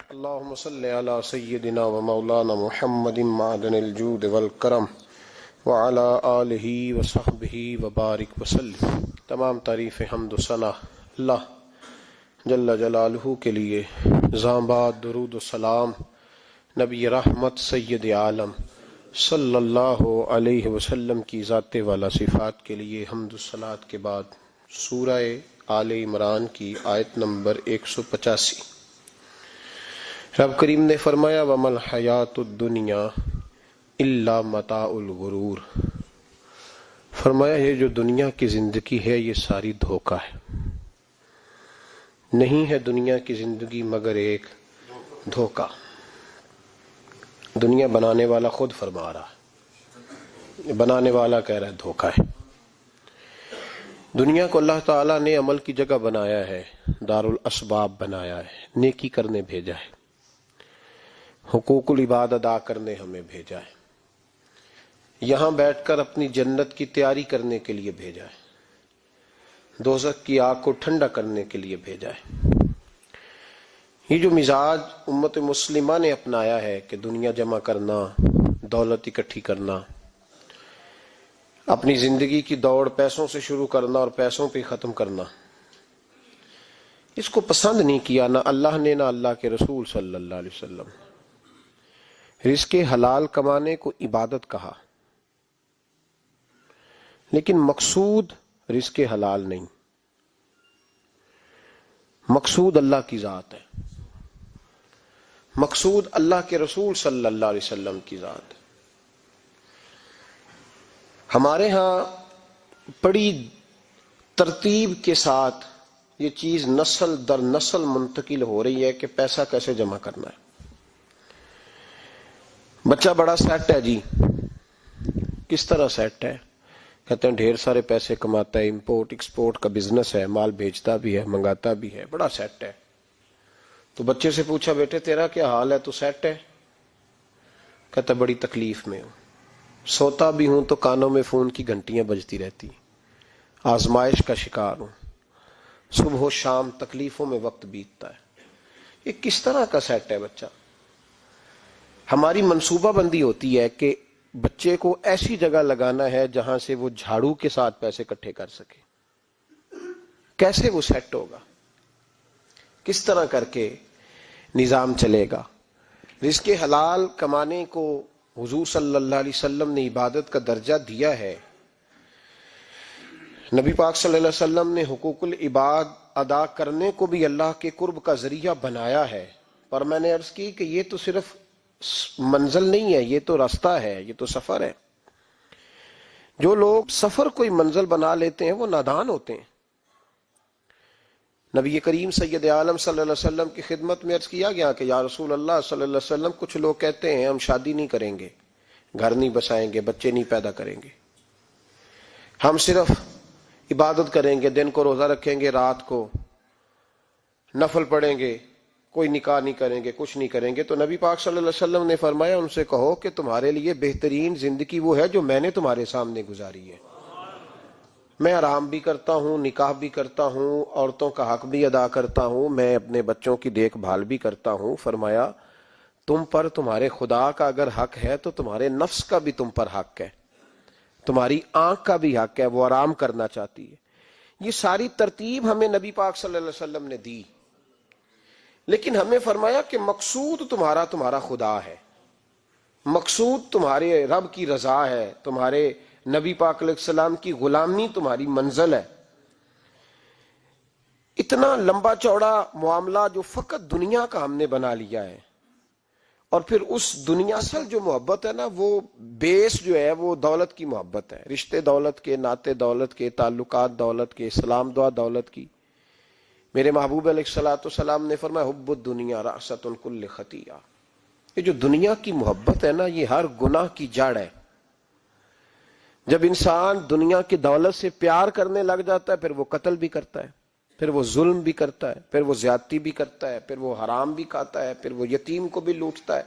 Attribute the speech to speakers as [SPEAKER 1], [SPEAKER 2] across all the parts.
[SPEAKER 1] اللهم صل على سيدنا ومولانا محمد معدن الجود والکرم وعلى آلہ وصحبہ وبارک وسلم۔ تمام تعریف حمد و ثنا اللہ جل جلالہ کے لیے، زامباد درود و سلام نبی رحمت سید عالم صلی اللہ علیہ وسلم کی ذات والا صفات کے لیے حمد و صلات کے بعد سورہ آل عمران کی آیت نمبر 185۔ رب کریم نے فرمایا وَمَا الْحَيَاةُ الدُّنْيَا إِلَّا مَتَاعُ الْغُرُورِ، فرمایا یہ جو دنیا کی زندگی ہے یہ ساری دھوکہ ہے، نہیں ہے دنیا کی زندگی مگر ایک دھوکہ۔ دنیا بنانے والا خود فرما رہا ہے، بنانے والا کہہ رہا ہے دھوکہ ہے۔ دنیا کو اللہ تعالیٰ نے عمل کی جگہ بنایا ہے، دار الاسباب بنایا ہے، نیکی کرنے بھیجا ہے، حقوق العباد ادا کرنے ہمیں بھیجا ہے، یہاں بیٹھ کر اپنی جنت کی تیاری کرنے کے لیے بھیجا ہے، دوزخ کی آگ کو ٹھنڈا کرنے کے لیے بھیجا ہے۔ یہ جو مزاج امت مسلمہ نے اپنایا ہے کہ دنیا جمع کرنا، دولت اکٹھی کرنا، اپنی زندگی کی دوڑ پیسوں سے شروع کرنا اور پیسوں پہ ختم کرنا، اس کو پسند نہیں کیا نہ اللہ نے نہ اللہ کے رسول صلی اللہ علیہ وسلم۔ رزق حلال کمانے کو عبادت کہا، لیکن مقصود رزق حلال نہیں، مقصود اللہ کی ذات ہے، مقصود اللہ کے رسول صلی اللہ علیہ وسلم کی ذات ہے۔ ہمارے ہاں بڑی ترتیب کے ساتھ یہ چیز نسل در نسل منتقل ہو رہی ہے کہ پیسہ کیسے جمع کرنا ہے۔ بچہ بڑا سیٹ ہے جی، کس طرح سیٹ ہے؟ کہتے ہیں ڈھیر سارے پیسے کماتا ہے، امپورٹ ایکسپورٹ کا بزنس ہے، مال بیچتا بھی ہے، منگاتا بھی ہے، بڑا سیٹ ہے۔ تو بچے سے پوچھا بیٹے تیرا کیا حال ہے، تو سیٹ ہے؟ کہتا بڑی تکلیف میں ہوں، سوتا بھی ہوں تو کانوں میں فون کی گھنٹیاں بجتی رہتی، آزمائش کا شکار ہوں، صبح و شام تکلیفوں میں وقت بیتتا ہے۔ یہ کس طرح کا سیٹ ہے بچہ؟ ہماری منصوبہ بندی ہوتی ہے کہ بچے کو ایسی جگہ لگانا ہے جہاں سے وہ جھاڑو کے ساتھ پیسے اکٹھے کر سکے۔ کیسے وہ سیٹ ہوگا؟ کس طرح کر کے نظام چلے گا؟ رزق حلال کمانے کو حضور صلی اللہ علیہ وسلم نے عبادت کا درجہ دیا ہے۔ نبی پاک صلی اللہ علیہ وسلم نے حقوق العباد ادا کرنے کو بھی اللہ کے قرب کا ذریعہ بنایا ہے، پر میں نے عرض کی کہ یہ تو صرف منزل نہیں ہے، یہ تو راستہ ہے، یہ تو سفر ہے۔ جو لوگ سفر کوئی منزل بنا لیتے ہیں وہ نادان ہوتے ہیں۔ نبی کریم سید عالم صلی اللہ علیہ وسلم کی خدمت میں عرض کیا گیا کہ یا رسول اللہ صلی اللہ علیہ وسلم کچھ لوگ کہتے ہیں ہم شادی نہیں کریں گے، گھر نہیں بسائیں گے، بچے نہیں پیدا کریں گے، ہم صرف عبادت کریں گے، دن کو روزہ رکھیں گے، رات کو نفل پڑھیں گے، کوئی نکاح نہیں کریں گے، کچھ نہیں کریں گے۔ تو نبی پاک صلی اللہ علیہ وسلم نے فرمایا ان سے کہو کہ تمہارے لیے بہترین زندگی وہ ہے جو میں نے تمہارے سامنے گزاری ہے۔ میں آرام بھی کرتا ہوں، نکاح بھی کرتا ہوں، عورتوں کا حق بھی ادا کرتا ہوں، میں اپنے بچوں کی دیکھ بھال بھی کرتا ہوں۔ فرمایا تم پر تمہارے خدا کا اگر حق ہے تو تمہارے نفس کا بھی تم پر حق ہے، تمہاری آنکھ کا بھی حق ہے، وہ آرام کرنا چاہتی ہے۔ یہ ساری ترتیب ہمیں نبی پاک صلی اللہ علیہ وسلم نے دی، لیکن ہمیں فرمایا کہ مقصود تمہارا خدا ہے، مقصود تمہارے رب کی رضا ہے، تمہارے نبی پاک علیہ السلام کی غلامی تمہاری منزل ہے۔ اتنا لمبا چوڑا معاملہ جو فقط دنیا کا ہم نے بنا لیا ہے، اور پھر اس دنیا اصل جو محبت ہے نا، وہ بیس جو ہے وہ دولت کی محبت ہے، رشتے دولت کے، ناطے دولت کے، تعلقات دولت کے، اسلام دعا دولت کی۔ میرے محبوب علیہ الصلوۃ والسلام نے فرمایا حب الدنیا رأسۃ کل خطیئہ، یہ جو دنیا کی محبت ہے نا یہ ہر گناہ کی جڑ ہے۔ جب انسان دنیا کی دولت سے پیار کرنے لگ جاتا ہے پھر وہ قتل بھی کرتا ہے، پھر وہ ظلم بھی کرتا ہے، پھر وہ زیادتی بھی کرتا ہے، پھر وہ حرام بھی کھاتا ہے، پھر وہ یتیم کو بھی لوٹتا ہے،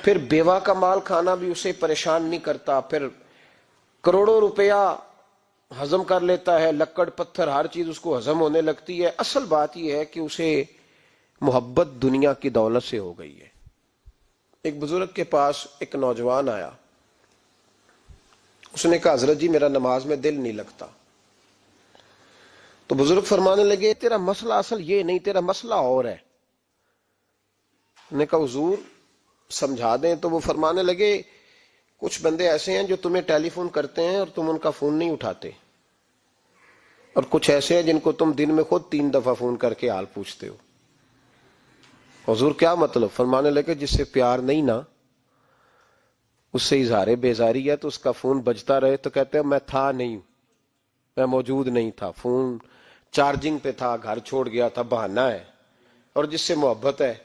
[SPEAKER 1] پھر بیوہ کا مال کھانا بھی اسے پریشان نہیں کرتا، پھر کروڑوں روپیہ ہضم کر لیتا ہے، لکڑ پتھر ہر چیز اس کو ہضم ہونے لگتی ہے۔ اصل بات یہ ہے کہ اسے محبت دنیا کی دولت سے ہو گئی ہے۔ ایک بزرگ کے پاس ایک نوجوان آیا، اس نے کہا حضرت جی میرا نماز میں دل نہیں لگتا۔ تو بزرگ فرمانے لگے تیرا مسئلہ اصل یہ نہیں، تیرا مسئلہ اور ہے۔ نے کہا حضور سمجھا دیں۔ تو وہ فرمانے لگے کچھ بندے ایسے ہیں جو تمہیں ٹیلی فون کرتے ہیں اور تم ان کا فون نہیں اٹھاتے، اور کچھ ایسے ہیں جن کو تم دن میں خود 3 دفعہ فون کر کے حال پوچھتے ہو۔ حضور کیا مطلب؟ فرمانے لگے جس سے پیار نہیں نا، اس سے اظہار بیزاری ہے تو اس کا فون بجتا رہے تو کہتے ہیں میں تھا نہیں، میں موجود نہیں تھا، فون چارجنگ پہ تھا، گھر چھوڑ گیا تھا، بہانہ ہے۔ اور جس سے محبت ہے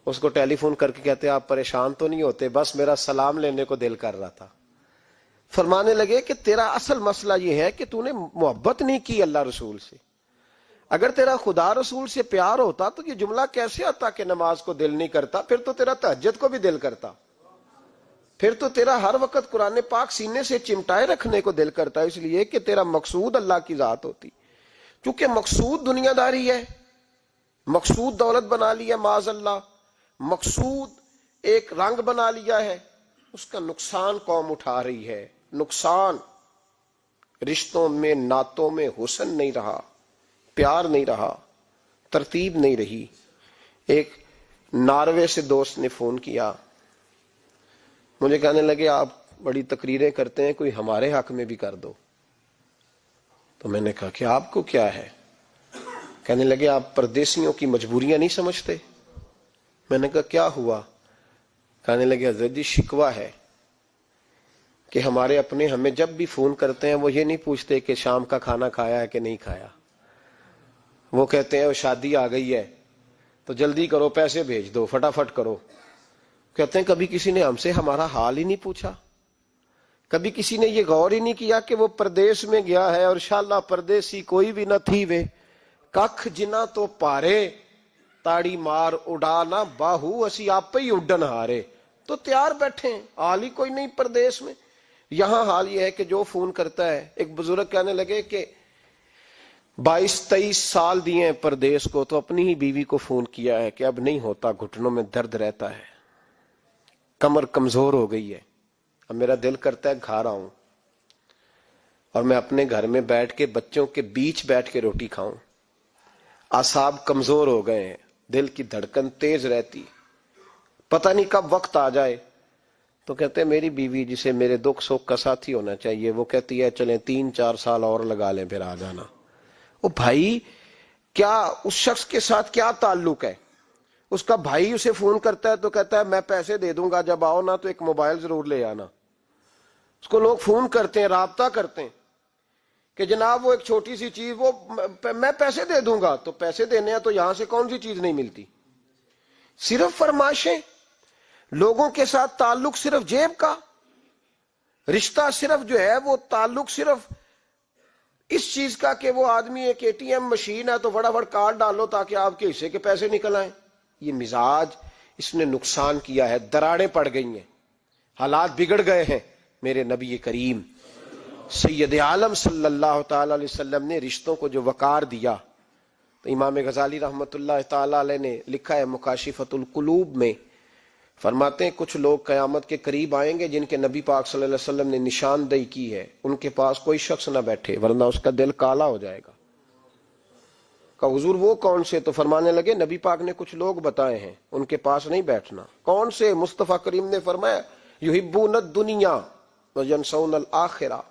[SPEAKER 1] اس کو ٹیلی فون کر کے کہتے ہیں آپ پریشان تو نہیں ہوتے، بس میرا سلام لینے کو دل کر رہا تھا۔ فرمانے لگے کہ تیرا اصل مسئلہ یہ ہے کہ تو نے محبت نہیں کی اللہ رسول سے۔ اگر تیرا خدا رسول سے پیار ہوتا تو یہ جملہ کیسے آتا کہ نماز کو دل نہیں کرتا؟ پھر تو تیرا تہجد کو بھی دل کرتا، پھر تو تیرا ہر وقت قرآن پاک سینے سے چمٹائے رکھنے کو دل کرتا، اس لیے کہ تیرا مقصود اللہ کی ذات ہوتی۔ کیونکہ مقصود دنیا داری ہے، مقصود دولت بنا لیا معاذ اللہ، مقصود ایک رنگ بنا لیا ہے، اس کا نقصان قوم اٹھا رہی ہے۔ نقصان رشتوں میں، نعتوں میں حسن نہیں رہا، پیار نہیں رہا، ترتیب نہیں رہی۔ ایک ناروے سے دوست نے فون کیا، مجھے کہنے لگے آپ بڑی تقریریں کرتے ہیں، کوئی ہمارے حق میں بھی کر دو۔ تو میں نے کہا کہ آپ کو کیا ہے؟ کہنے لگے آپ پردیسیوں کی مجبوریاں نہیں سمجھتے۔ میں نے کہا کیا ہوا؟ کہنے لگے حضرت جی شکوہ ہے کہ ہمارے اپنے ہمیں جب بھی فون کرتے ہیں وہ یہ نہیں پوچھتے کہ شام کا کھانا کھایا ہے کہ نہیں کھایا، وہ کہتے ہیں وہ شادی آ گئی ہے تو جلدی کرو، پیسے بھیج دو، فٹافٹ کرو۔ کہتے ہیں کبھی کسی نے ہم سے ہمارا حال ہی نہیں پوچھا، کبھی کسی نے یہ غور ہی نہیں کیا کہ وہ پردیس میں گیا ہے اور انشاءاللہ پردیسی کوئی بھی نہ تھی وے ککھ جنا تو پارے تاڑی مار اڑانا باہو اسی آپ ہی اڈن ہارے۔ تو تیار بیٹھے ہیں، حال ہی کوئی نہیں پردیس میں۔ یہاں حال یہ ہے کہ جو فون کرتا ہے، ایک بزرگ کہنے لگے کہ 22-23 سال دیے ہیں پردیس کو، تو اپنی ہی بیوی کو فون کیا ہے کہ اب نہیں ہوتا، گھٹنوں میں درد رہتا ہے، کمر کمزور ہو گئی ہے، اب میرا دل کرتا ہے گھر آؤں اور میں اپنے گھر میں بیٹھ کے بچوں کے بیچ بیٹھ کے روٹی کھاؤں۔ اعصاب کمزور ہو گئے ہیں، دل کی دھڑکن تیز رہتی، پتہ نہیں کب وقت آ جائے۔ تو کہتے ہیں میری بیوی جسے میرے دکھ سکھ کا ساتھی ہونا چاہیے، وہ کہتی ہے چلیں 3-4 سال اور لگا لیں پھر آ جانا۔ او بھائی کیا اس شخص کے ساتھ کیا تعلق ہے؟ اس کا بھائی اسے فون کرتا ہے تو کہتا ہے میں پیسے دے دوں گا، جب آؤ نا تو ایک موبائل ضرور لے آنا۔ اس کو لوگ فون کرتے ہیں، رابطہ کرتے ہیں کہ جناب وہ ایک چھوٹی سی چیز، وہ میں پیسے دے دوں گا، تو پیسے دینے ہیں تو یہاں سے کون سی چیز نہیں ملتی؟ صرف فرمائشیں، لوگوں کے ساتھ تعلق صرف جیب کا، رشتہ صرف جو ہے وہ تعلق صرف اس چیز کا کہ وہ آدمی ایک ATM مشین ہے تو فٹافٹ کارڈ ڈالو تاکہ آپ کے حصے کے پیسے نکل آئیں۔ یہ مزاج اس نے نقصان کیا ہے، دراڑیں پڑ گئی ہیں، حالات بگڑ گئے ہیں۔ میرے نبی کریم سید عالم صلی اللہ تعالی علیہ وسلم نے رشتوں کو جو وقار دیا، تو امام غزالی رحمۃ اللہ تعالی علیہ نے لکھا ہے مکاشفۃ القلوب میں، فرماتے ہیں کچھ لوگ قیامت کے قریب آئیں گے جن کے نبی پاک صلی اللہ علیہ وسلم نے نشاندہی کی ہے، ان کے پاس کوئی شخص نہ بیٹھے ورنہ اس کا دل کالا ہو جائے گا۔ کہ حضور وہ کون سے؟ تو فرمانے لگے نبی پاک نے کچھ لوگ بتائے ہیں، ان کے پاس نہیں بیٹھنا۔ کون سے؟ مصطفیٰ کریم نے فرمایا یحبون الدنیا وینسون الآخرہ،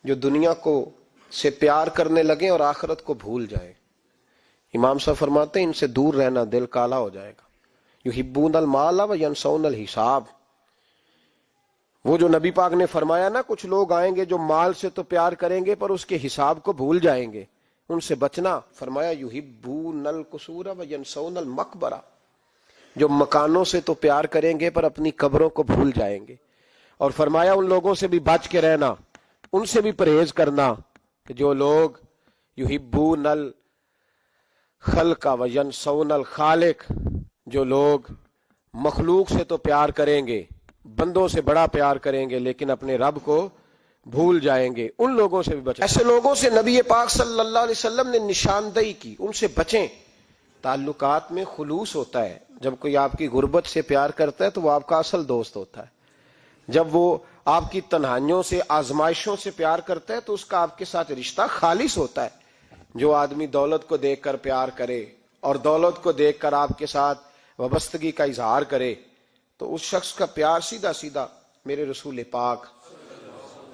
[SPEAKER 1] جو دنیا کو سے پیار کرنے لگے اور آخرت کو بھول جائے۔ امام صاحب فرماتے ہیں ان سے دور رہنا، دل کالا ہو جائے گا۔ یحبون المال وینسون الحساب، وہ جو نبی پاک نے فرمایا نا کچھ لوگ آئیں گے جو مال سے تو پیار کریں گے پر اس کے حساب کو بھول جائیں گے، ان سے بچنا۔ فرمایا یحبون القصور وینسون المقبرہ، جو مکانوں سے تو پیار کریں گے پر اپنی قبروں کو بھول جائیں گے۔ اور فرمایا ان لوگوں سے بھی بچ کے رہنا، ان سے بھی پرہیز کرنا کہ جو لوگ یحبون الخلق وینسون الخالق، جو لوگ مخلوق سے تو پیار کریں گے، بندوں سے بڑا پیار کریں گے لیکن اپنے رب کو بھول جائیں گے، ان لوگوں سے بھی بچیں۔ ایسے لوگوں سے نبی پاک صلی اللہ علیہ وسلم نے نشاندہی کی، ان سے بچیں۔ تعلقات میں خلوص ہوتا ہے. جب کوئی آپ کی غربت سے پیار کرتا ہے تو وہ آپ کا اصل دوست ہوتا ہے. جب وہ آپ کی تنہائیوں سے آزمائشوں سے پیار کرتا ہے تو اس کا آپ کے ساتھ رشتہ خالص ہوتا ہے. جو آدمی دولت کو دیکھ کر پیار کرے اور دولت کو دیکھ کر آپ کے ساتھ وابستگی کا اظہار کرے تو اس شخص کا پیار سیدھا سیدھا میرے رسول پاک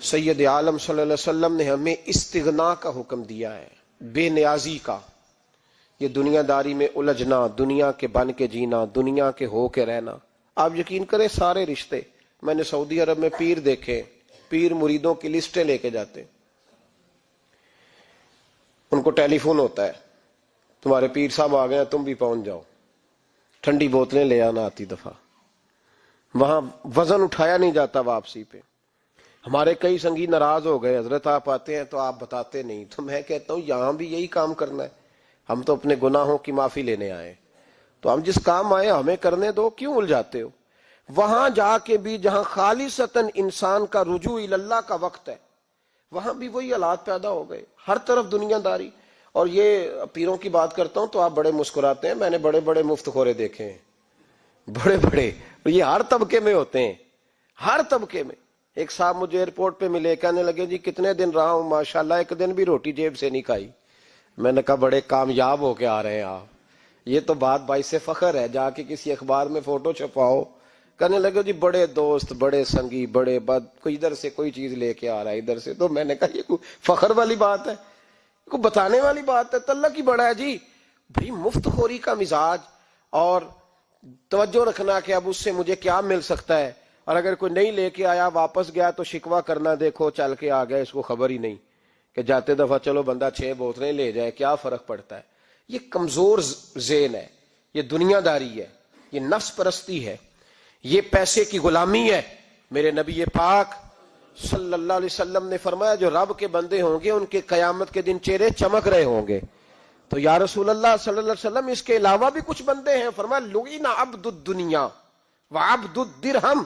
[SPEAKER 1] سید عالم صلی اللہ علیہ وسلم نے ہمیں استغنا کا حکم دیا ہے، بے نیازی کا. یہ دنیا داری میں الجھنا، دنیا کے بن کے جینا، دنیا کے ہو کے رہنا. آپ یقین کریں سارے رشتے، میں نے سعودی عرب میں پیر دیکھے، پیر مریدوں کی لسٹیں لے کے جاتے، ان کو ٹیلی فون ہوتا ہے تمہارے پیر صاحب آ گئے ہیں، تم بھی پہنچ جاؤ. ٹھنڈی بوتلیں لے آنا آتی دفعہ. وہاں وزن اٹھایا نہیں جاتا واپسی پہ. ہمارے کئی سنگی ناراض ہو گئے، حضرت آپ آتے ہیں تو آپ بتاتے نہیں. تو میں کہتا ہوں یہاں بھی یہی کام کرنا ہے. ہم تو اپنے گناہوں کی معافی لینے آئے، تو ہم جس کام آئے ہمیں کرنے دو، کیوں الجھاتے ہو؟ وہاں جا کے بھی جہاں خالصتاً انسان کا رجوع اللہ کا وقت ہے، وہاں بھی وہی حالات پیدا ہو گئے. ہر طرف دنیا داری. اور یہ پیروں کی بات کرتا ہوں تو آپ بڑے مسکراتے ہیں. میں نے بڑے بڑے مفت خورے دیکھے ہیں، بڑے بڑے. یہ ہر طبقے میں ہوتے ہیں، ہر طبقے میں. ایک صاحب مجھے ایئرپورٹ پہ ملے، کہنے لگے جی کتنے دن رہا ہوں، ماشاءاللہ ایک دن بھی روٹی جیب سے نہیں کھائی. میں نے کہا بڑے کامیاب ہو کے آ رہے ہیں آپ، یہ تو بات باعث فخر ہے. جا کے کسی اخبار میں فوٹو چھپاؤ. کہنے لگے جی بڑے دوست، بڑے سنگی، بڑے بد، کوئی ادھر سے کوئی چیز لے کے آ رہا ہے ادھر سے. تو میں نے کہا یہ کوئی فخر والی بات ہے، کوئی بتانے والی بات ہے؟ تلہ کی بڑا ہے جی. بھائی مفت خوری کا مزاج اور توجہ رکھنا کہ اب اس سے مجھے کیا مل سکتا ہے، اور اگر کوئی نہیں لے کے آیا واپس گیا تو شکوہ کرنا، دیکھو چل کے آ گیا، اس کو خبر ہی نہیں کہ جاتے دفعہ چلو بندہ 6 بوتلیں لے جائے، کیا فرق پڑتا ہے. یہ کمزور ذہن ہے، یہ دنیا داری ہے، یہ نفس پرستی ہے، یہ پیسے کی غلامی ہے. میرے نبی پاک صلی اللہ علیہ وسلم نے فرمایا جو رب کے بندے ہوں گے ان کے قیامت کے دن چہرے چمک رہے ہوں گے. تو یا رسول اللہ صلی اللہ علیہ وسلم اس کے علاوہ بھی کچھ بندے ہیں. فرمایا لعن عبد الدنیا وعبد الدرہم.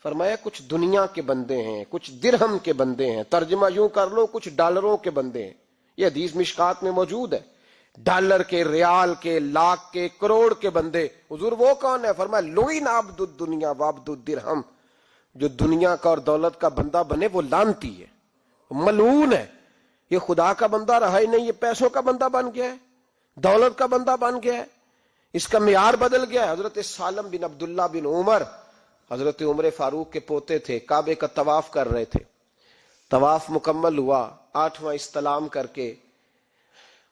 [SPEAKER 1] فرمایا کچھ دنیا کے بندے ہیں، کچھ درہم کے بندے ہیں. ترجمہ یوں کر لو کچھ ڈالروں کے بندے ہیں. یہ حدیث مشکات میں موجود ہے. ڈالر کے، ریال کے، لاکھ کے، کروڑ کے بندے. حضور وہ کون ہے؟ فرمایا لعن عبد الدنیا وعبد الدرہم. جو دنیا کا اور دولت کا بندہ بنے وہ لعنتی ہے، ملعون ہے. یہ خدا کا بندہ رہا ہی نہیں، یہ پیسوں کا بندہ بن گیا ہے، دولت کا بندہ بن گیا ہے. اس کا معیار بدل گیا ہے. حضرت سالم بن عبداللہ بن عمر، حضرت عمر فاروق کے پوتے تھے، کعبے کا طواف کر رہے تھے. طواف مکمل ہوا، 8واں استلام کر کے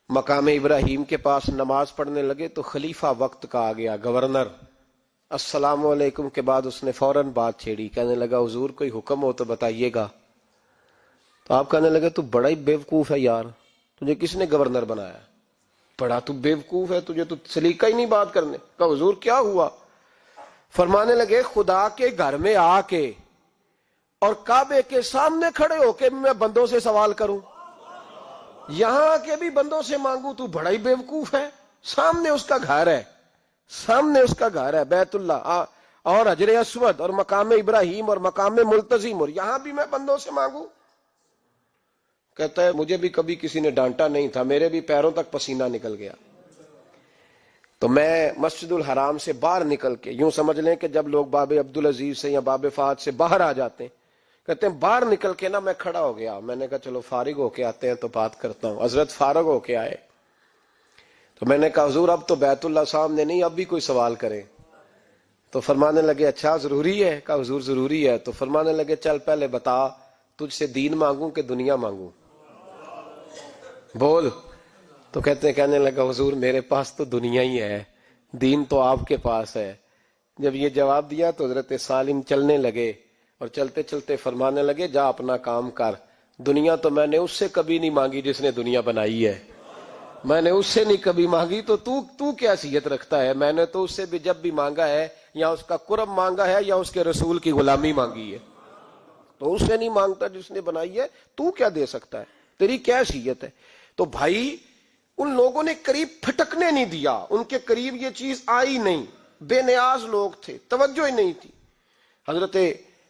[SPEAKER 1] مقام ابراہیم کے پاس نماز پڑھنے لگے تو خلیفہ وقت کا آ گیا، گورنر. السلام علیکم کے بعد اس نے فوراً بات چھیڑی، کہنے لگا حضور کوئی حکم ہو تو بتائیے گا. تو آپ کہنے لگے تو بڑا ہی بیوقوف ہے یار، تجھے کس نے گورنر بنایا؟ بڑا تو بیوقوف ہے، تجھے تو سلیقہ ہی نہیں بات کرنے کا. حضور کیا ہوا؟ فرمانے لگے خدا کے گھر میں آ کے اور کعبے کے سامنے کھڑے ہو کے میں بندوں سے سوال کروں، یہاں آ کے بھی بندوں سے مانگوں، تو بڑا ہی بیوقوف ہے. سامنے اس کا گھر ہے، سامنے اس کا گھر ہے بیت اللہ اور حجر اسود اور مقام ابراہیم اور مقام ملتزم، اور یہاں بھی میں بندوں سے مانگوں. کہتا ہے مجھے بھی کبھی کسی نے ڈانٹا نہیں تھا، میرے بھی پیروں تک پسینہ نکل گیا. تو میں مسجد الحرام سے باہر نکل کے، یوں سمجھ لیں کہ جب لوگ باب عبدالعزیز سے یا باب فہد سے باہر آ جاتے ہیں، کہتے ہیں باہر نکل کے نا میں کھڑا ہو گیا. میں نے کہا چلو فارغ ہو کے آتے ہیں تو بات کرتا ہوں. حضرت فارغ ہو کے آئے تو میں نے کہا حضور اب تو بیت اللہ سامنے نہیں، اب بھی کوئی سوال کرے. تو فرمانے لگے اچھا ضروری ہے؟ کہا حضور ضروری ہے. تو فرمانے لگے چل پہلے بتا تجھ سے دین مانگوں کہ دنیا مانگوں، بول. تو کہنے لگا حضور میرے پاس تو دنیا ہی ہے، دین تو آپ کے پاس ہے. جب یہ جواب دیا تو حضرت سالم چلنے لگے اور چلتے چلتے فرمانے لگے جا اپنا کام کر، دنیا تو میں نے اس سے کبھی نہیں مانگی جس نے دنیا بنائی ہے، میں نے اس سے نہیں کبھی مانگی، تو کیا حیثیت رکھتا ہے؟ میں نے تو اس سے بھی جب بھی مانگا ہے یا اس کا قرب مانگا ہے یا اس کے رسول کی غلامی مانگی ہے. تو اس سے نہیں مانگتا جس نے بنائی ہے، تو کیا دے سکتا ہے؟ تیری کیا حیثیت ہے؟ تو بھائی ان لوگوں نے قریب پھٹکنے نہیں دیا، ان کے قریب یہ چیز آئی نہیں. بے نیاز لوگ تھے، توجہ ہی نہیں تھی. حضرت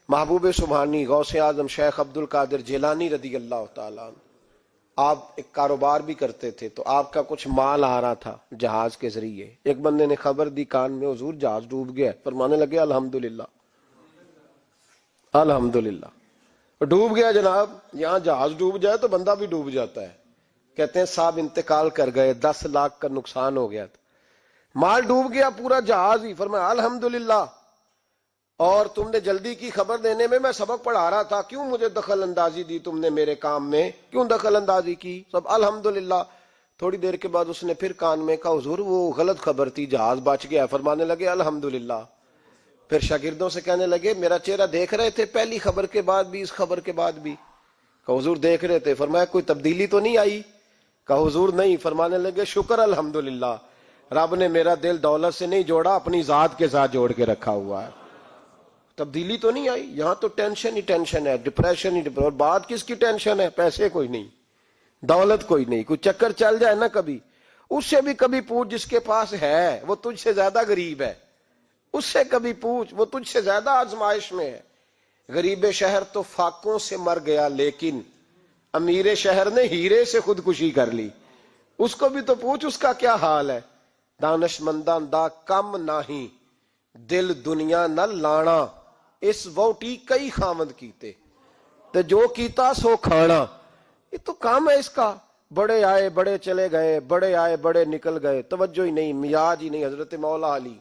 [SPEAKER 1] محبوب سبحانی غوث اعظم شیخ عبد القادر جیلانی رضی اللہ تعالیٰ عنہ آپ ایک کاروبار بھی کرتے تھے تو آپ کا کچھ مال آ رہا تھا جہاز کے ذریعے، ایک بندے نے خبر دی کان میں، حضور جہاز ڈوب گیا، فرمانے لگے الحمدللہ الحمدللہ۔ ڈوب گیا جناب، یہاں جہاز ڈوب جائے تو بندہ بھی ڈوب جاتا ہے۔ کہتے ہیں صاحب انتقال کر گئے، 10 لاکھ کا نقصان ہو گیا تھا، مال ڈوب گیا پورا جہاز ہی، فرمایا الحمدللہ، اور تم نے جلدی کی خبر دینے میں سبق پڑھا رہا تھا، کیوں مجھے دخل اندازی دی تم نے میرے کام میں، کیوں دخل اندازی کی؟ سب الحمدللہ۔ تھوڑی دیر کے بعد اس نے پھر کان میں کہا حضور وہ غلط خبر تھی، جہاز بچ گیا، فرمانے لگے الحمدللہ۔ پھر شاگردوں سے کہنے لگے میرا چہرہ دیکھ رہے تھے پہلی خبر کے بعد بھی، اس خبر کے بعد بھی؟ کہا حضور دیکھ رہے تھے۔ فرمایا کوئی تبدیلی تو نہیں آئی؟ کہا حضور نہیں۔ فرمانے لگے شکر الحمدللہ، رب نے میرا دل دولت سے نہیں جوڑا، اپنی ذات کے ساتھ جوڑ کے رکھا ہوا ہے، تبدیلی تو نہیں آئی۔ یہاں تو ٹینشن ہی ٹینشن ہے، ڈپریشن ہی ڈپریشن، اور بات کس کی ٹینشن ہے؟ پیسے کوئی نہیں، دولت کوئی نہیں، کوئی چکر چل جائے نا کبھی، اس سے بھی کبھی پوچھ جس کے پاس ہے، وہ تجھ سے زیادہ غریب ہے، اس سے کبھی پوچھ، وہ تجھ سے زیادہ آزمائش میں ہے۔ غریب شہر تو فاقوں سے مر گیا، لیکن امیر شہر نے ہیرے سے خودکشی کر لی، اس کو بھی تو پوچھ اس کا کیا حال ہے۔ دانش مندان دا کم نہیں، دل دنیا نہ لانا، اس ووٹی کئی خامد کیتے تے جو کیتا سو کھانا۔ یہ تو کام ہے اس کا، بڑے آئے بڑے چلے گئے، بڑے آئے بڑے نکل گئے، توجہ ہی نہیں، مزاج ہی نہیں۔ حضرت مولا علی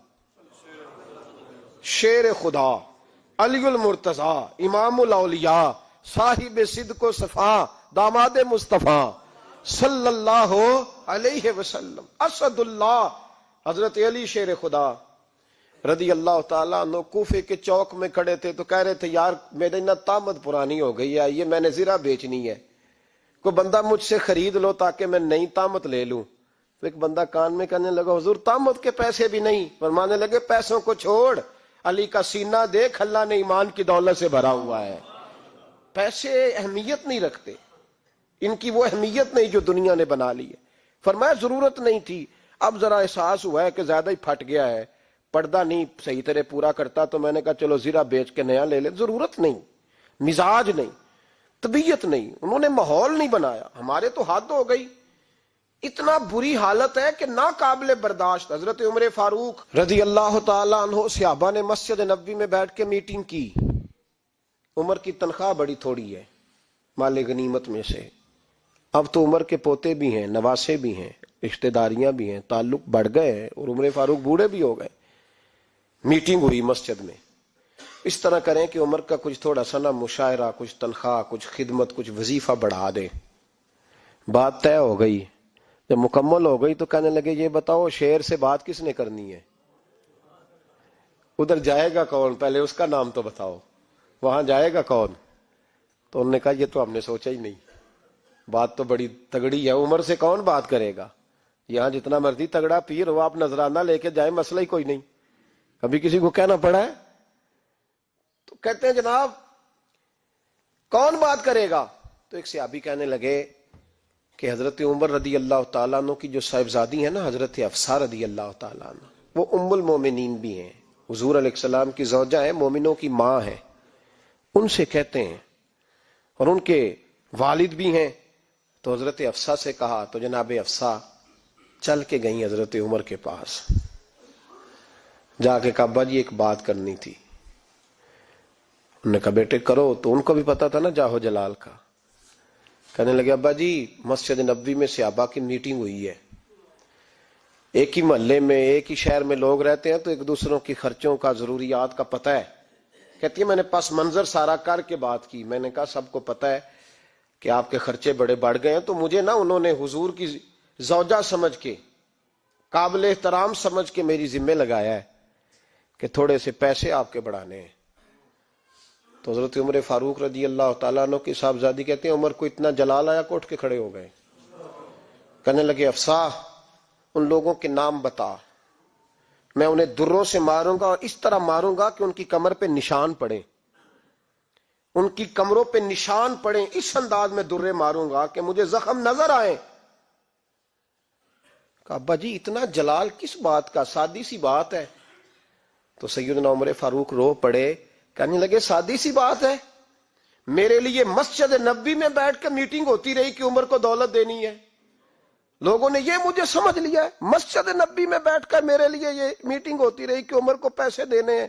[SPEAKER 1] شیر خدا، علی المرتضی، امام الاولیاء، صاحب صدق و صفا، داماد مصطفیٰ صلی اللہ علیہ وسلم، اسد اللہ، حضرت علی شیر خدا رضی اللہ تعالیٰ عنہ کوفے کے چوک میں کھڑے تھے تو کہہ رہے تھے یار میری نا طامت پرانی ہو گئی ہے، یہ میں نے زرہ بیچنی ہے، کوئی بندہ مجھ سے خرید لو تاکہ میں نئی طامت لے لوں۔ تو ایک بندہ کان میں کہنے لگا حضور طامت کے پیسے بھی نہیں؟ فرمانے لگے پیسوں کو چھوڑ، علی کا سینہ دیکھ، اللہ نے ایمان کی دولت سے بھرا ہوا ہے۔ پیسے اہمیت نہیں رکھتے، ان کی وہ اہمیت نہیں جو دنیا نے بنا لی ہے۔ فرمایا ضرورت نہیں تھی، اب ذرا احساس ہوا ہے کہ زیادہ ہی پھٹ گیا ہے، پردہ نہیں صحیح طرح پورا کرتا، تو میں نے کہا چلو زرہ بیچ کے نیا لے لے۔ ضرورت نہیں، مزاج نہیں، طبیعت نہیں، انہوں نے ماحول نہیں بنایا۔ ہمارے تو حد ہو گئی، اتنا بری حالت ہے کہ ناقابل برداشت۔ حضرت عمر فاروق رضی اللہ تعالی عنہ صحابہ نے مسجد نبوی میں بیٹھ کے میٹنگ کی۔ عمر کی تنخواہ بڑی تھوڑی ہے مال غنیمت میں سے، اب تو عمر کے پوتے بھی ہیں، نواسے بھی ہیں، رشتہ داریاں بھی ہیں، تعلق بڑھ گئے ہیں، اور عمر فاروق بوڑھے بھی ہو گئے۔ میٹنگ ہوئی مسجد میں، اس طرح کریں کہ عمر کا کچھ تھوڑا سا نا مشاعرہ، کچھ تنخواہ، کچھ خدمت، کچھ وظیفہ بڑھا دیں۔ بات طے ہو گئی، جب مکمل ہو گئی تو کہنے لگے یہ بتاؤ شیر سے بات کس نے کرنی ہے؟ ادھر جائے گا کون؟ پہلے اس کا نام تو بتاؤ، وہاں جائے گا کون؟ تو انہوں نے کہا یہ تو ہم نے سوچا ہی نہیں، بات تو بڑی تگڑی ہے، عمر سے کون بات کرے گا؟ یہاں جتنا مرضی تگڑا پیر ہو، آپ نذرانہ لے کے جائیں، مسئلہ ہی کوئی نہیں۔ کبھی کسی کو کہنا پڑا ہے؟ تو کہتے ہیں جناب کون بات کرے گا؟ تو ایک صحابی کہنے لگے کہ حضرت عمر رضی اللہ تعالیٰ عنہ کی جو صاحبزادی ہیں نا، حضرت حفصہ رضی اللہ تعالیٰ عنہ، وہ ام المومنین بھی ہیں، حضور علیہ السلام کی زوجہ ہیں، مومنوں کی ماں ہیں، ان سے کہتے ہیں، اور ان کے والد بھی ہیں۔ تو حضرت حفصہ سے کہا تو جناب حفصہ چل کے گئیں حضرت عمر کے پاس، جا کے کہا ابا جی ایک بات کرنی تھی۔ انہوں نے کہا بیٹے کرو، تو ان کو بھی پتا تھا نا جاہو جلال کا۔ کہنے لگے ابا جی مسجد نبوی میں صحابہ کی میٹنگ ہوئی ہے، ایک ہی محلے میں ایک ہی شہر میں لوگ رہتے ہیں تو ایک دوسروں کی خرچوں کا ضروریات کا پتہ ہے۔ کہتی ہے میں نے پس منظر سارا کر کے بات کی، میں نے کہا سب کو پتہ ہے کہ آپ کے خرچے بڑے بڑھ گئے ہیں، تو مجھے نا انہوں نے حضور کی زوجہ سمجھ کے، قابل احترام سمجھ کے میری ذمہ لگایا ہے کہ تھوڑے سے پیسے آپ کے بڑھانے ہیں۔ تو حضرت عمر فاروق رضی اللہ تعالیٰ عنہ کی صاحبزادی کہتے ہیں عمر کو اتنا جلال آیا کہ اٹھ کے کھڑے ہو گئے، کہنے لگے حفصہ ان لوگوں کے نام بتا، میں انہیں دروں سے ماروں گا، اور اس طرح ماروں گا کہ ان کی کمر پہ نشان پڑے، ان کی کمروں پہ نشان پڑے، اس انداز میں درے ماروں گا کہ مجھے زخم نظر آئے۔ کہا ابا جی اتنا جلال کس بات کا، سادی سی بات ہے۔ تو سیدنا عمر فاروق رو پڑے، کہنے لگے سادی سی بات ہے، میرے لیے مسجد نبوی میں بیٹھ کے میٹنگ ہوتی رہی کہ عمر کو دولت دینی ہے. لوگوں نے یہ مجھے سمجھ لیا ہے, مسجد نبوی میں بیٹھ کر میرے لیے یہ میٹنگ ہوتی رہی کہ عمر کو پیسے دینے ہیں,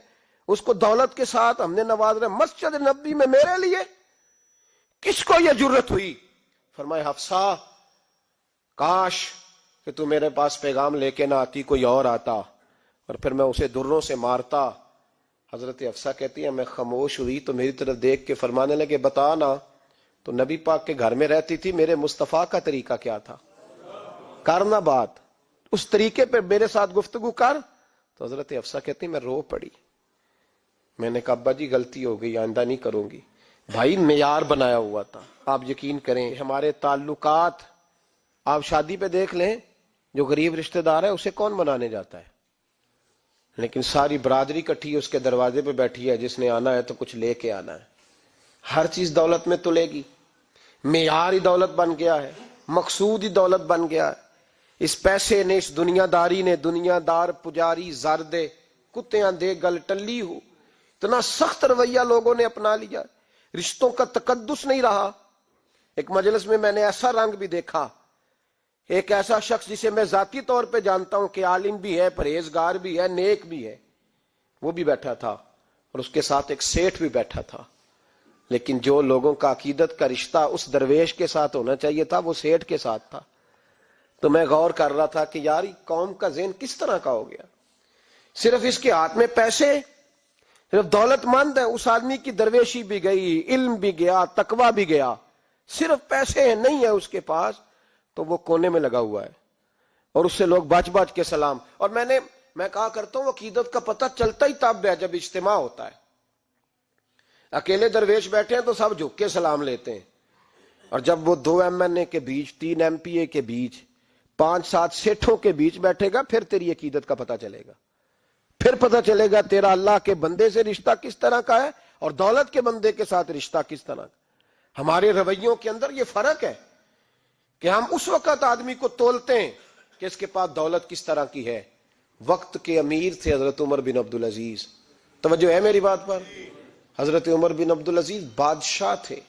[SPEAKER 1] اس کو دولت کے ساتھ ہم نے نواز رہے. مسجد نبوی میں میرے لیے کس کو یہ جرت ہوئی؟ فرمائے حفصہ کاش کہ تو میرے پاس پیغام لے کے نہ آتی, کوئی اور آتا اور پھر میں اسے دروں سے مارتا. حضرت حفصہ کہتی ہے میں خاموش ہوئی تو میری طرف دیکھ کے فرمانے لگے بتا نا, تو نبی پاک کے گھر میں رہتی تھی, میرے مصطفیٰ کا طریقہ کیا تھا, کرنا بات اس طریقے پہ میرے ساتھ گفتگو کر. تو حضرت حفصہ کہتی میں رو پڑی. میں نے کہا ابا جی غلطی ہو گئی, آئندہ نہیں کروں گی. بھائی معیار بنایا ہوا تھا. آپ یقین کریں ہمارے تعلقات آپ شادی پہ دیکھ لیں, جو غریب رشتہ دار ہے اسے کون بنانے جاتا ہے, لیکن ساری برادری کٹھی اس کے دروازے پہ بیٹھی ہے, جس نے آنا ہے تو کچھ لے کے آنا ہے. ہر چیز دولت میں تلے گی, معیار ہی دولت بن گیا ہے, مقصود ہی دولت بن گیا ہے. اس پیسے نے, اس دنیا داری نے, دنیا دار پجاری زردے کتیاں دے گل ٹلی ہو, اتنا سخت رویہ لوگوں نے اپنا لیا. رشتوں کا تقدس نہیں رہا. ایک مجلس میں میں نے ایسا رنگ بھی دیکھا, ایک ایسا شخص جسے میں ذاتی طور پہ جانتا ہوں کہ عالم بھی ہے, پرہیزگار بھی ہے, نیک بھی ہے, وہ بھی بیٹھا تھا اور اس کے ساتھ ایک سیٹھ بھی بیٹھا تھا. لیکن جو لوگوں کا عقیدت کا رشتہ اس درویش کے ساتھ ہونا چاہیے تھا وہ سیٹھ کے ساتھ تھا. تو میں غور کر رہا تھا کہ یار قوم کا ذہن کس طرح کا ہو گیا. صرف اس کے ہاتھ میں پیسے, صرف دولت مند ہے, اس آدمی کی درویشی بھی گئی, علم بھی گیا, تقوی بھی گیا, صرف پیسے نہیں ہے اس کے پاس, تو وہ کونے میں لگا ہوا ہے اور اس سے لوگ بچ بچ کے سلام. اور میں کہا کرتا ہوں عقیدت کا پتہ چلتا ہی تب ہے جب اجتماع ہوتا ہے. اکیلے درویش بیٹھے ہیں تو سب جھک کے سلام لیتے ہیں, اور جب وہ 2 MNA کے بیچ, 3 MPA کے بیچ, 5-7 سیٹھوں کے بیچ بیٹھے گا, پھر تیری عقیدت کا پتہ چلے گا. پھر پتہ چلے گا تیرا اللہ کے بندے سے رشتہ کس طرح کا ہے اور دولت کے بندے کے ساتھ رشتہ کس طرح کا. ہمارے رویوں کے اندر یہ فرق ہے کہ ہم اس وقت آدمی کو تولتے ہیں کہ اس کے پاس دولت کس طرح کی ہے. وقت کے امیر تھے حضرت عمر بن عبدالعزیز. توجہ ہے میری بات پر؟ حضرت عمر بن عبدالعزیز بادشاہ تھے.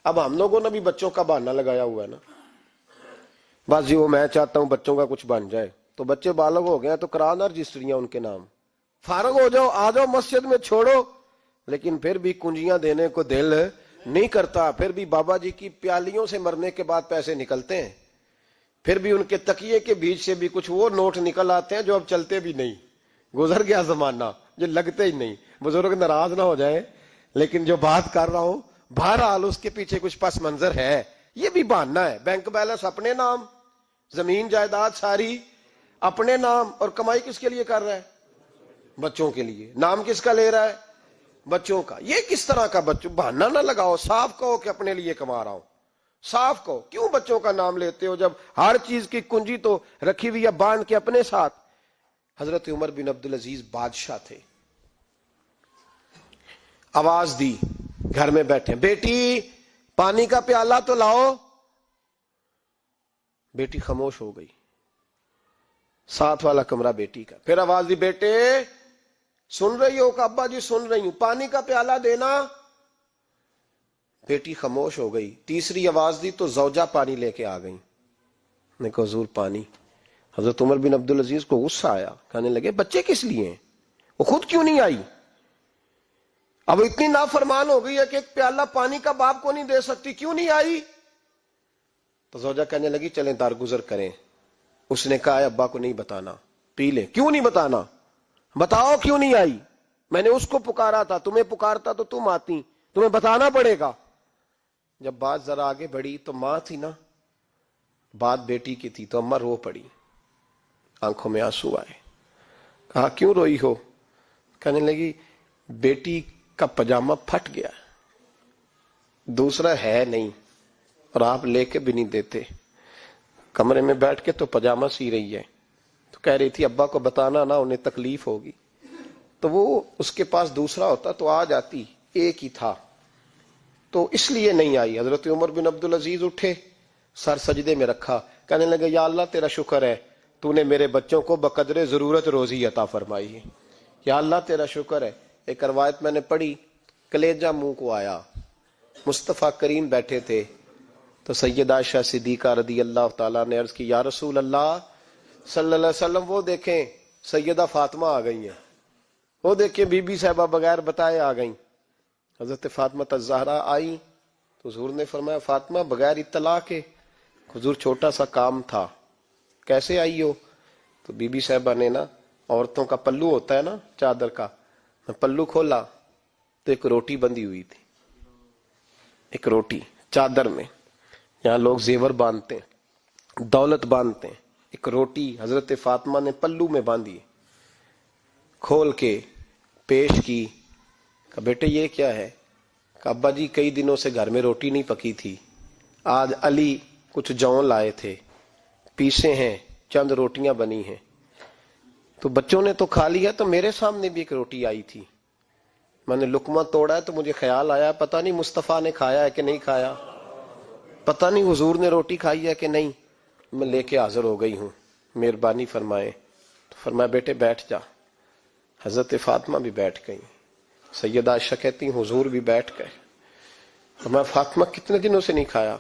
[SPEAKER 1] اب ہم لوگوں نے بھی بچوں کا بہانہ لگایا ہوا ہے نا, بس جی وہ میں چاہتا ہوں بچوں کا کچھ بن جائے, تو بچے بالغ ہو گئے تو کرانا رجسٹریاں ان کے نام, فارغ ہو جاؤ, آ جاؤ مسجد میں چھوڑو. لیکن پھر بھی کنجیاں دینے کو دل نہیں کرتا. پھر بھی بابا جی کی پیالیوں سے مرنے کے بعد پیسے نکلتے ہیں, پھر بھی ان کے تکیے کے بیچ سے بھی کچھ وہ نوٹ نکل آتے ہیں جو اب چلتے بھی نہیں. گزر گیا زمانہ, جو لگتے ہی نہیں. بزرگ ناراض نہ ہو جائیں, لیکن جو بات کر رہا ہوں بہرحال اس کے پیچھے کچھ پس منظر ہے. یہ بھی بہانہ ہے. بینک بیلنس اپنے نام, زمین جائیداد ساری اپنے نام, اور کمائی کس کے لیے کر رہا ہے؟ بچوں کے لیے. نام کس کا لے رہا ہے؟ بچوں کا. یہ کس طرح کا بچوں؟ بہانہ نہ لگاؤ, صاف کہو کہ اپنے لیے کما رہا ہوں, صاف کہو. کیوں بچوں کا نام لیتے ہو جب ہر چیز کی کنجی تو رکھی ہوئی ہے باندھ کے اپنے ساتھ. حضرت عمر بن عبدالعزیز بادشاہ تھے. آواز دی, گھر میں بیٹھے, بیٹی پانی کا پیالہ تو لاؤ. بیٹی خاموش ہو گئی. ساتھ والا کمرہ بیٹی کا. پھر آواز دی, بیٹے سن رہی ہو؟ کہ ابا جی سن رہی ہوں, پانی کا پیالہ دینا. بیٹی خاموش ہو گئی. تیسری آواز دی تو زوجہ پانی لے کے آ گئی. نے کہا حضور پانی. حضرت عمر بن عبدالعزیز کو غصہ آیا, کہنے لگے بچے کس لیے ہیں, وہ خود کیوں نہیں آئی؟ اب اتنی نافرمان ہو گئی ہے کہ ایک پیالہ پانی کا باپ کو نہیں دے سکتی, کیوں نہیں آئی؟ تو زوجہ کہنے لگی چلیں درگزر کریں. اس نے کہا ابا کو نہیں بتانا, پی لیں. کیوں نہیں بتانا؟ بتاؤ کیوں نہیں آئی؟ میں نے اس کو پکارا تھا, تمہیں پکارتا تو تم آتی, تمہیں بتانا پڑے گا. جب بات ذرا آگے بڑھی تو ماں تھی نا, بات بیٹی کی تھی, تو اماں رو پڑی, آنکھوں میں آنسو آئے. کہا کیوں روئی ہو؟ کہنے لگی بیٹی کا پجامہ پھٹ گیا, دوسرا ہے نہیں, اور آپ لے کے بھی نہیں دیتے. کمرے میں بیٹھ کے تو پجامہ سی رہی ہے, تو کہہ رہی تھی ابا کو بتانا نا, انہیں تکلیف ہوگی. تو وہ اس کے پاس دوسرا ہوتا تو آ جاتی, ایک ہی تھا, تو اس لیے نہیں آئی. حضرت عمر بن عبدالعزیز اٹھے, سر سجدے میں رکھا, کہنے لگے یا اللہ تیرا شکر ہے, تو نے میرے بچوں کو بقدر ضرورت روزی عطا فرمائی ہے. یا اللہ تیرا شکر ہے. ایک روایت میں نے پڑھی, کلیجہ منہ کو آیا, مصطفیٰ کریم بیٹھے تھے تو سیدہ عائشہ صدیقہ رضی اللہ تعالیٰ نے عرض کی یا رسول اللہ صلی اللہ علیہ وسلم وہ دیکھیں سیدہ فاطمہ آ گئی ہیں، وہ دیکھیں بی بی صاحبہ بغیر بتائے آ گئیں۔ حضرت فاطمہ الزہرا آئی تو حضور نے فرمایا فاطمہ بغیر اطلاع کے؟ حضور چھوٹا سا کام تھا۔ کیسے آئی ہو؟ تو بی بی صاحبہ نے نا، عورتوں کا پلو ہوتا ہے نا چادر کا، پلو کھولا تو ایک روٹی بندھی ہوئی تھی، ایک روٹی چادر میں، یہاں لوگ زیور باندھتے ہیں، دولت باندھتے ہیں، ایک روٹی حضرت فاطمہ نے پلو میں باندھی، کھول کے پیش کی۔ کہا بیٹے یہ کیا ہے؟ کہا ابا جی کئی دنوں سے گھر میں روٹی نہیں پکی تھی، آج علی کچھ جون لائے تھے، پیسے ہیں، چند روٹیاں بنی ہیں، تو بچوں نے تو کھا لیا، تو میرے سامنے بھی ایک روٹی آئی تھی، میں نے لقمہ توڑا ہے تو مجھے خیال آیا پتہ نہیں مصطفیٰ نے کھایا ہے کہ نہیں کھایا، پتہ نہیں حضور نے روٹی کھائی ہے کہ نہیں، میں لے کے حاضر ہو گئی ہوں، مہربانی فرمائے۔ تو فرمایا بیٹے بیٹھ جا۔ حضرت فاطمہ بھی بیٹھ گئی، سیدہ عائشہ کہتی ہیں حضور بھی بیٹھ گئے۔ فرمایا فاطمہ کتنے دنوں سے نہیں کھایا؟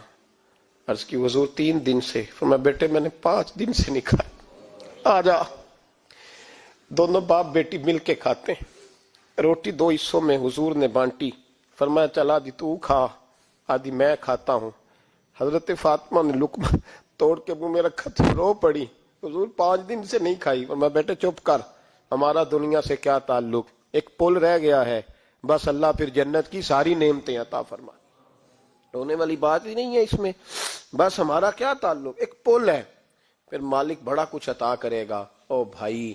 [SPEAKER 1] عرض کی حضور 3 دن سے۔ فرمایا بیٹے میں نے 5 دن سے نہیں کھایا، آ جا۔ دونوں باپ بیٹی مل کے کھاتے ہیں۔ روٹی 2 حصوں میں حضور نے بانٹی، فرمایا چلا آدھی تو کھا آدھی میں کھاتا ہوں۔ حضرت فاطمہ نے لقمہ توڑ کے منہ میں رکھا تو رو پڑی، حضور 5 دن سے نہیں کھائی۔ فرمایا بیٹے چپ کر، ہمارا دنیا سے کیا تعلق، ایک پل رہ گیا ہے، بس اللہ پھر جنت کی ساری نعمتیں عطا فرما، رونے والی بات ہی نہیں ہے اس میں، بس ہمارا کیا تعلق، ایک پل ہے، پھر مالک بڑا کچھ عطا کرے گا۔ او بھائی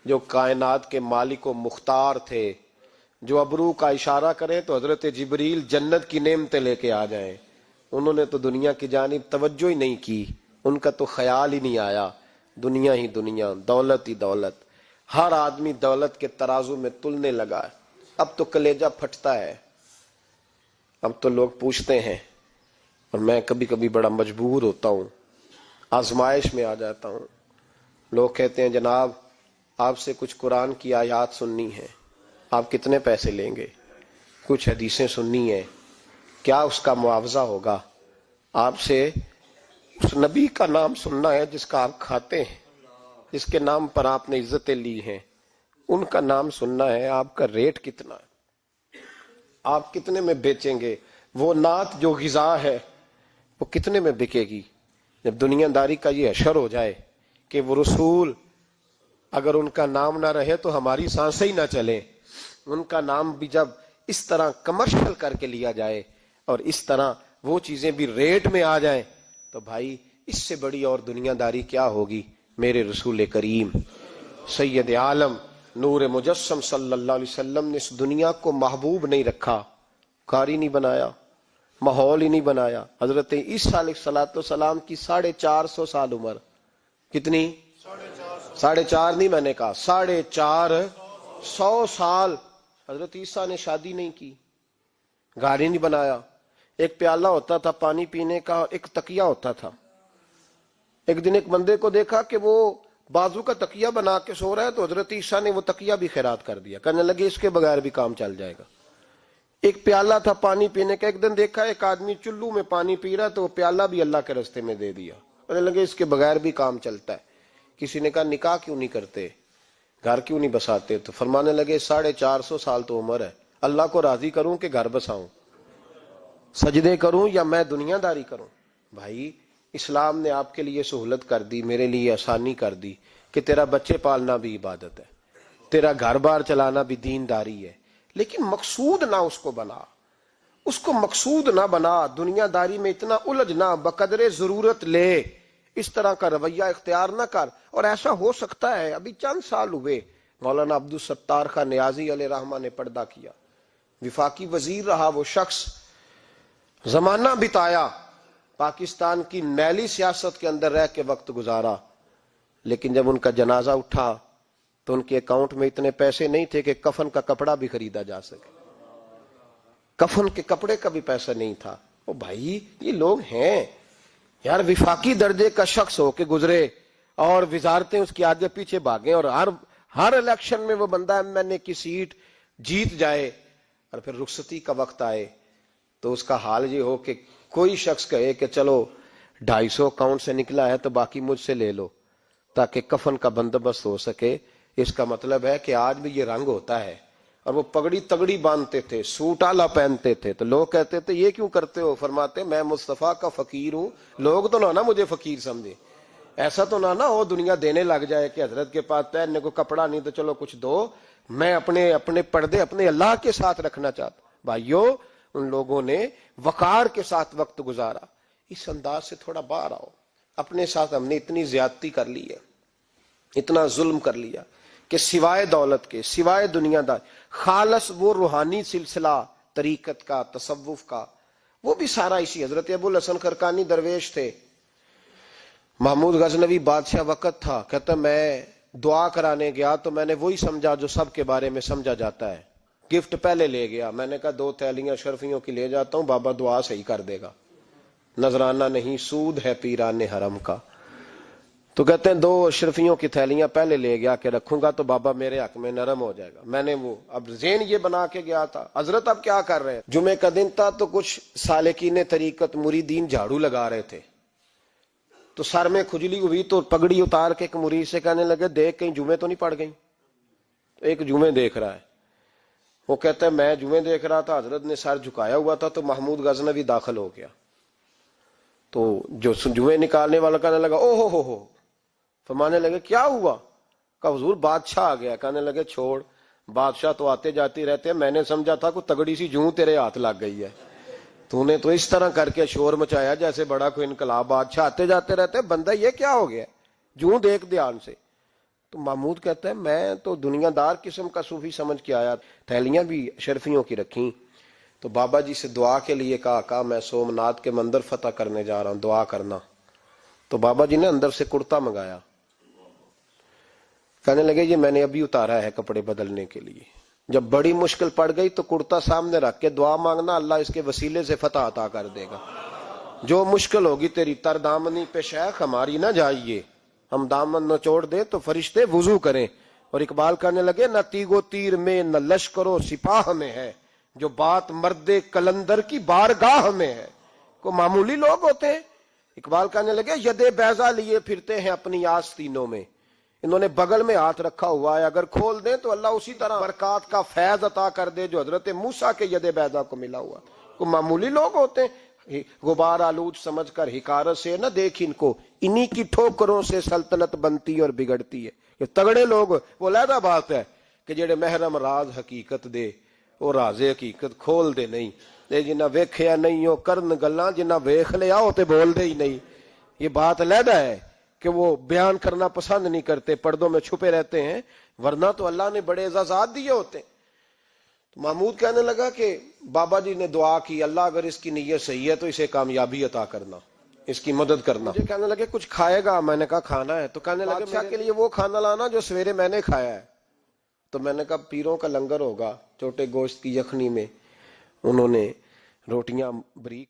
[SPEAKER 1] جو کائنات کے مالک و مختار تھے، جو ابرو کا اشارہ کرے تو حضرت جبریل جنت کی نعمتیں لے کے آ جائیں، انہوں نے تو دنیا کی جانب توجہ ہی نہیں کی، ان کا تو خیال ہی نہیں آیا، دنیا ہی دنیا، دولت ہی دولت، ہر آدمی دولت کے ترازو میں تلنے لگا ہے۔ اب تو کلیجہ پھٹتا ہے، اب تو لوگ پوچھتے ہیں، اور میں کبھی کبھی بڑا مجبور ہوتا ہوں، آزمائش میں آ جاتا ہوں، لوگ کہتے ہیں جناب آپ سے کچھ قرآن کی آیات سننی ہے، آپ کتنے پیسے لیں گے؟ کچھ حدیثیں سننی ہیں، کیا اس کا معاوضہ ہوگا؟ آپ سے اس نبی کا نام سننا ہے جس کا آپ کھاتے ہیں، جس کے نام پر آپ نے عزتیں لی ہیں، ان کا نام سننا ہے، آپ کا ریٹ کتنا ہے، آپ کتنے میں بیچیں گے؟ وہ نعت جو غذا ہے وہ کتنے میں بکے گی؟ جب دنیا داری کا یہ حشر ہو جائے کہ وہ رسول اگر ان کا نام نہ رہے تو ہماری سانسیں ہی نہ چلیں، ان کا نام بھی جب اس طرح کمرشل کر کے لیا جائے اور اس طرح وہ چیزیں بھی ریٹ میں آ جائیں تو بھائی اس سے بڑی اور دنیا داری کیا ہوگی؟ میرے رسول کریم سید عالم نور مجسم صلی اللہ علیہ وسلم نے اس دنیا کو محبوب نہیں رکھا، کاری نہیں بنایا، ماحول ہی نہیں بنایا۔ حضرت عیسیٰ علیہ السلام کی 450 سال عمر، کتنی؟ 4.5 نہیں، میں نے کہا 450 سال حضرت عیسیٰ نے شادی نہیں کی، گھر ہی نہیں بنایا، ایک پیالہ ہوتا تھا پانی پینے کا، ایک تکیہ ہوتا تھا۔ ایک دن ایک بندے کو دیکھا کہ وہ بازو کا تکیہ بنا کے سو رہا ہے تو حضرت عیسیٰ نے وہ تکیہ بھی خیرات کر دیا، کہنے لگے اس کے بغیر بھی کام چل جائے گا۔ ایک پیالہ تھا پانی پینے کا، ایک دن دیکھا ایک آدمی چلو میں پانی پی رہا تو وہ پیالہ بھی اللہ کے راستے میں دے دیا، کہنے لگے اس کے بغیر بھی کام چلتا ہے۔ کسی نے کہا نکاح کیوں نہیں کرتے، گھر کیوں نہیں بساتے؟ تو فرمانے لگے 450 سال تو عمر ہے، اللہ کو راضی کروں کہ گھر بساؤں، سجدے کروں یا میں دنیا داری کروں؟ بھائی اسلام نے آپ کے لیے سہولت کر دی، میرے لیے آسانی کر دی کہ تیرا بچے پالنا بھی عبادت ہے، تیرا گھر بار چلانا بھی دینداری ہے، لیکن مقصود نہ اس کو بنا، اس کو مقصود نہ بنا، دنیا داری میں اتنا الجھ نہ، بقدر ضرورت لے، اس طرح کا رویہ اختیار نہ کر۔ اور ایسا ہو سکتا ہے ابھی چند سال ہوئے مولانا عبدالستار خان نیازی علیہ رحمہ نے پردہ کیا، وفاقی وزیر رہا وہ شخص، زمانہ بتایا، پاکستان کی میلی سیاست کے اندر رہ کے وقت گزارا، لیکن جب ان کا جنازہ اٹھا تو ان کے اکاؤنٹ میں اتنے پیسے نہیں تھے کہ کفن کا کپڑا بھی خریدا جا سکے، کفن کے کپڑے کا بھی پیسہ نہیں تھا۔ او بھائی یہ لوگ ہیں یار، وفاقی درجے کا شخص ہو کے گزرے اور وزارتیں اس کے آگے پیچھے بھاگیں اور ہر الیکشن میں وہ بندہ ایم این اے کی سیٹ جیت جائے، اور پھر رخصتی کا وقت آئے تو اس کا حال یہ ہو کہ کوئی شخص کہے کہ چلو 250 اکاؤنٹ سے نکلا ہے تو باقی مجھ سے لے لو تاکہ کفن کا بندوبست ہو سکے، اس کا مطلب ہے کہ آج بھی یہ رنگ ہوتا ہے۔ اور وہ پگڑی تگڑی باندھتے تھے، سوٹ آلہ پہنتے تھے، تو لوگ کہتے تھے یہ کیوں کرتے ہو؟ فرماتے میں مصطفیٰ کا فقیر ہوں، لوگ تو نہ مجھے فقیر سمجھے، ایسا تو نہ ہو دنیا دینے لگ جائے کہ حضرت کے پاس پہننے کو کپڑا نہیں تو چلو کچھ دو، میں اپنے پردے اپنے اللہ کے ساتھ رکھنا چاہتا۔ بھائیو، ان لوگوں نے وقار کے ساتھ وقت گزارا۔ اس انداز سے تھوڑا باہر آؤ۔ اپنے ساتھ ہم نے اتنی زیادتی کر لی ہے، اتنا ظلم کر لیا کہ سوائے دولت کے، سوائے دنیا دار، خالص وہ روحانی سلسلہ طریقت کا، تصوف کا، وہ بھی سارا اسی۔ حضرت ابو الحسن خرقانی درویش تھے، محمود غزنوی بادشاہ وقت تھا، کہتا میں دعا کرانے گیا تو میں نے وہی سمجھا جو سب کے بارے میں سمجھا جاتا ہے، گفٹ پہلے لے گیا، میں نے کہا 2 تھیلیاں شرفیوں کی لے جاتا ہوں، بابا دعا صحیح کر دے گا، نذرانہ نہیں سود ہے پیران حرم کا۔ تو کہتے ہیں 2 اشرفیوں کی تھیلیاں پہلے لے گیا کہ رکھوں گا تو بابا میرے حق میں نرم ہو جائے گا۔ میں نے وہ اب ذہن یہ بنا کے گیا تھا، حضرت اب کیا کر رہے ہیں؟ جمعے کا دن تھا تو کچھ سالکین طریقت مریدین جھاڑو لگا رہے تھے، تو سر میں کھجلی ہوئی تو پگڑی اتار کے ایک مرید سے کہنے لگے دیکھ کہیں جمعے تو نہیں پڑ گئی؟ تو ایک جمعے دیکھ رہا ہے، وہ کہتا ہے میں جمعے دیکھ رہا تھا، حضرت نے سر جھکایا ہوا تھا تو محمود غزنوی داخل ہو گیا، تو جو جمعے نکالنے والا کہنے لگا او ہو، فرمانے لگے کیا ہوا؟ کہا حضور بادشاہ آ گیا۔ کہنے لگے چھوڑ، بادشاہ تو آتے جاتے رہتے ہیں، میں نے سمجھا تھا کوئی تگڑی سی جوں تیرے ہاتھ لگ گئی ہے، تو نے تو اس طرح کر کے شور مچایا جیسے بڑا کوئی انقلاب، بادشاہ آتے جاتے رہتے ہیں، بندہ یہ کیا ہو گیا؟ جوں دیکھ دھیان سے۔ تو محمود کہتا ہے میں تو دنیا دار قسم کا صوفی سمجھ کے آیا، تھیلیاں بھی شرفیوں کی رکھیں، تو بابا جی سے دعا کے لیے کہا میں سومناتھ کے مندر فتح کرنے جا رہا ہوں، دعا کرنا۔ تو بابا جی نے اندر سے کرتا منگایا، کہنے لگے یہ میں نے ابھی اتارا ہے کپڑے بدلنے کے لیے، جب بڑی مشکل پڑ گئی تو کرتا سامنے رکھ کے دعا مانگنا، اللہ اس کے وسیلے سے فتح عطا کر دے گا۔ جو مشکل ہوگی تیری تر دامنی پہ شیخ ہماری نہ جائیے، ہم دامن نہ چھوڑ دیں تو فرشتے وضو کریں۔ اور اقبال کہنے لگے نہ تیگ و تیر میں نہ لشکر و سپاہ میں ہے، جو بات مرد کلندر کی بارگاہ میں ہے۔ کو معمولی لوگ ہوتے ہیں۔ اقبال کہنے لگے ید بیضا لیے پھرتے ہیں اپنی آستینوں میں، انہوں نے بغل میں ہاتھ رکھا ہوا ہے، اگر کھول دیں تو اللہ اسی طرح برکات کا فیض عطا کر دے جو حضرت موسیٰ کے ید بیضا کو ملا ہوا۔ کو معمولی لوگ ہوتے ہیں، غبار آلود سمجھ کر حکارت سے نہ دیکھ ان کو، انہی کی ٹھوکروں سے سلطنت بنتی اور بگڑتی ہے۔ یہ تگڑے لوگ وہ علیحدہ بات ہے کہ جڑے محرم راز حقیقت دے وہ راز حقیقت کھول دے نہیں، تے جنہ ویکھیا نہیں ہو کرن گلاں، جنہ ویکھ لیا ہو تے بول دے ہی نہیں۔ یہ بات علیحدہ ہے کہ وہ بیان کرنا پسند نہیں کرتے، پردوں میں چھپے رہتے ہیں، ورنہ تو اللہ نے بڑے اعزازات دیے ہوتے ہیں۔ تو محمود کہنے لگا کہ بابا جی نے دعا کی اللہ اگر اس کی نیت صحیح ہے تو اسے کامیابی عطا کرنا، اس کی مدد کرنا۔ مجھے کہنے لگے کچھ کھائے گا؟ میں نے کہا کھانا ہے۔ تو کہنے لگے بادشاہ کے لیے وہ کھانا لانا جو سویرے میں نے کھایا ہے۔ تو میں نے کہا پیروں کا لنگر ہوگا، چھوٹے گوشت کی یخنی میں انہوں نے روٹیاں بریک